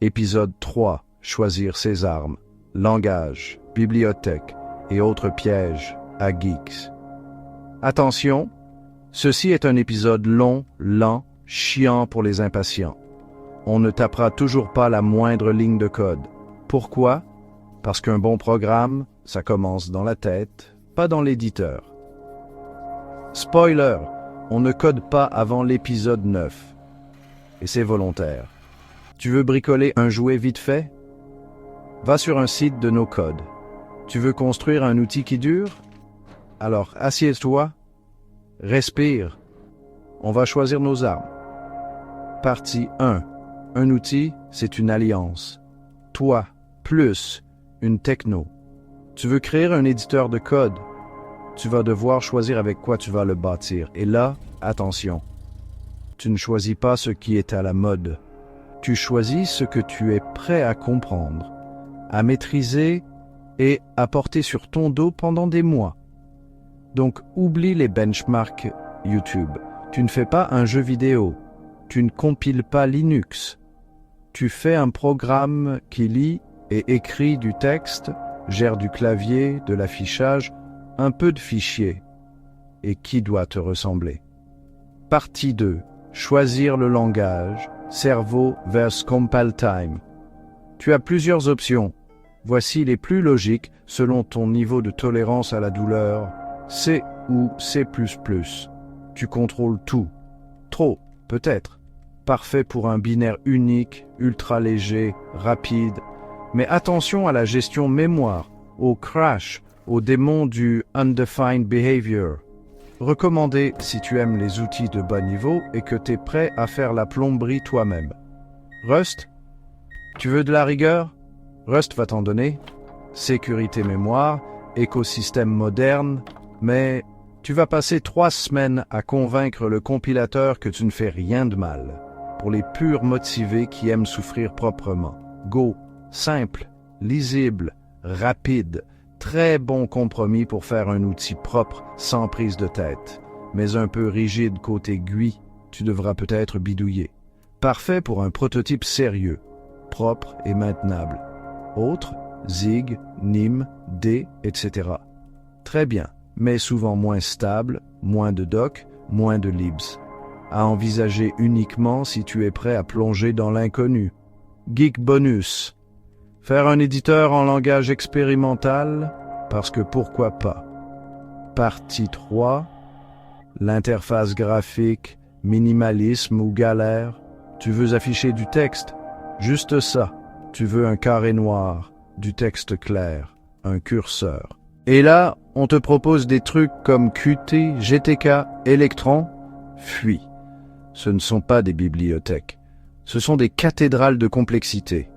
Épisode 3. Choisir ses armes. Langage, bibliothèque et autres pièges à geeks. Attention, ceci est un épisode long, lent, chiant pour les impatients. On ne tapera toujours pas la moindre ligne de code. Pourquoi? Parce qu'un bon programme, ça commence dans la tête, pas dans l'éditeur. Spoiler, on ne code pas avant l'épisode 9. Et c'est volontaire. Tu veux bricoler un jouet vite fait? Va sur un site de no-code. Tu veux construire un outil qui dure? Alors assieds-toi, respire. On va choisir nos armes. Partie 1. Un outil, c'est une alliance. Toi, plus une techno. Tu veux créer un éditeur de code. Tu vas devoir choisir avec quoi tu vas le bâtir. Et là, attention, tu ne choisis pas ce qui est à la mode. Tu choisis ce que tu es prêt à comprendre, à maîtriser et à porter sur ton dos pendant des mois. Donc, oublie les benchmarks YouTube. Tu ne fais pas un jeu vidéo. Tu ne compiles pas Linux. Tu fais un programme qui lit et écrit du texte, gère du clavier, de l'affichage, un peu de fichiers. Et qui doit te ressembler? Partie 2. Choisir le langage. Cerveau versus compile time. Tu as plusieurs options. Voici les plus logiques selon ton niveau de tolérance à la douleur. C ou C++. Tu contrôles tout. Trop, peut-être. Parfait pour un binaire unique, ultra léger, rapide. Mais attention à la gestion mémoire, au crash, au démon du undefined behavior. Recommandé si tu aimes les outils de bas niveau et que tu es prêt à faire la plomberie toi-même. Rust? Tu veux de la rigueur? Rust va t'en donner. Sécurité mémoire, écosystème moderne, mais tu vas passer 3 semaines à convaincre le compilateur que tu ne fais rien de mal. Pour les purs motivés qui aiment souffrir proprement. Go, simple, lisible, rapide. Très bon compromis pour faire un outil propre, sans prise de tête. Mais un peu rigide côté GUI, tu devras peut-être bidouiller. Parfait pour un prototype sérieux, propre et maintenable. Autres, Zig, Nim, D, etc. Très bien, mais souvent moins stable, moins de doc, moins de libs. À envisager uniquement si tu es prêt à plonger dans l'inconnu. Geek bonus. Faire un éditeur en langage expérimental, parce que pourquoi pas. Partie 3. L'interface graphique, minimalisme ou galère. Tu veux afficher du texte? Juste ça. Tu veux un carré noir, du texte clair, un curseur. Et là, on te propose des trucs comme Qt, GTK, Electron. Fuis. Ce ne sont pas des bibliothèques. Ce sont des cathédrales de complexité.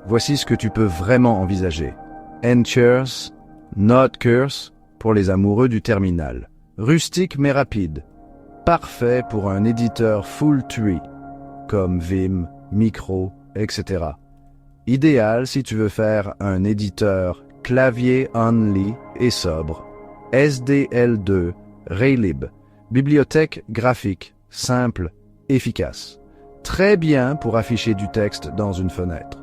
Voici ce que tu peux vraiment envisager. N-Curse, Node-Curse, pour les amoureux du terminal. Rustique mais rapide. Parfait pour un éditeur full tree, comme Vim, Micro, etc. Idéal si tu veux faire un éditeur clavier only et sobre. SDL2, Raylib. Bibliothèque graphique, simple, efficace. Très bien pour afficher du texte dans une fenêtre.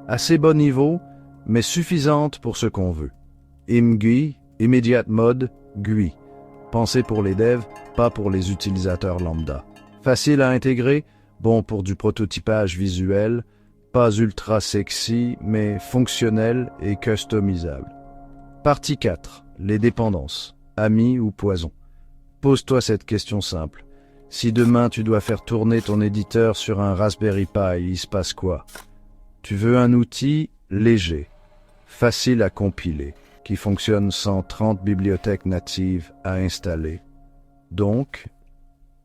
Assez bon niveau, mais suffisante pour ce qu'on veut. ImGUI, Immediate Mode, GUI. Pensé pour les devs, pas pour les utilisateurs lambda. Facile à intégrer, bon pour du prototypage visuel, pas ultra sexy, mais fonctionnel et customisable. Partie 4. Les dépendances. Amis ou poison. Pose-toi cette question simple. Si demain tu dois faire tourner ton éditeur sur un Raspberry Pi, il se passe quoi? Tu veux un outil léger, facile à compiler, qui fonctionne sans 30 bibliothèques natives à installer. Donc,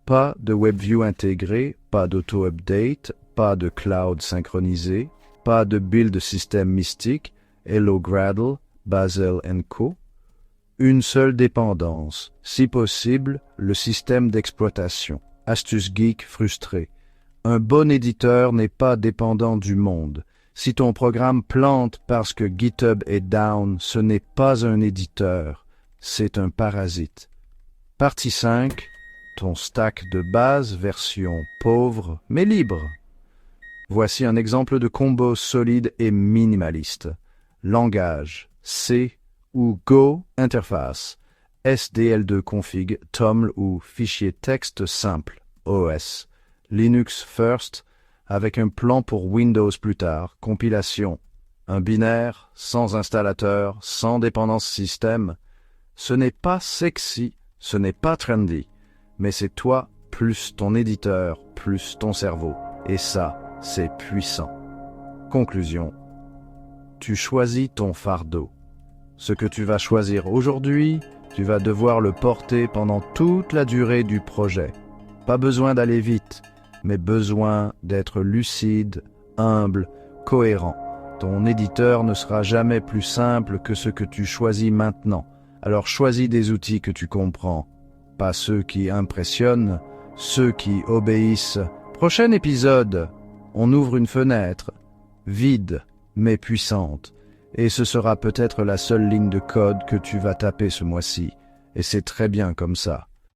pas de WebView intégré, pas d'auto-update, pas de cloud synchronisé, pas de build système mystique, Hello Gradle, Bazel & Co. Une seule dépendance, si possible, le système d'exploitation. Astuce geek frustré. Un bon éditeur n'est pas dépendant du monde. Si ton programme plante parce que GitHub est down, ce n'est pas un éditeur, c'est un parasite. Partie 5. Ton stack de base, version pauvre mais libre. Voici un exemple de combo solide et minimaliste. Langage, C ou Go interface, SDL2 config, TOML ou fichier texte simple, OS, Linux first, avec un plan pour Windows plus tard, compilation, un binaire, sans installateur, sans dépendance système. Ce n'est pas sexy, ce n'est pas trendy, mais c'est toi plus ton éditeur, plus ton cerveau. Et ça, c'est puissant. Conclusion. Tu choisis ton fardeau. Ce que tu vas choisir aujourd'hui, tu vas devoir le porter pendant toute la durée du projet. Pas besoin d'aller vite, mais besoin d'être lucide, humble, cohérent. Ton éditeur ne sera jamais plus simple que ce que tu choisis maintenant. Alors choisis des outils que tu comprends, pas ceux qui impressionnent, ceux qui obéissent. Prochain épisode, on ouvre une fenêtre, vide mais puissante, et ce sera peut-être la seule ligne de code que tu vas taper ce mois-ci, et c'est très bien comme ça.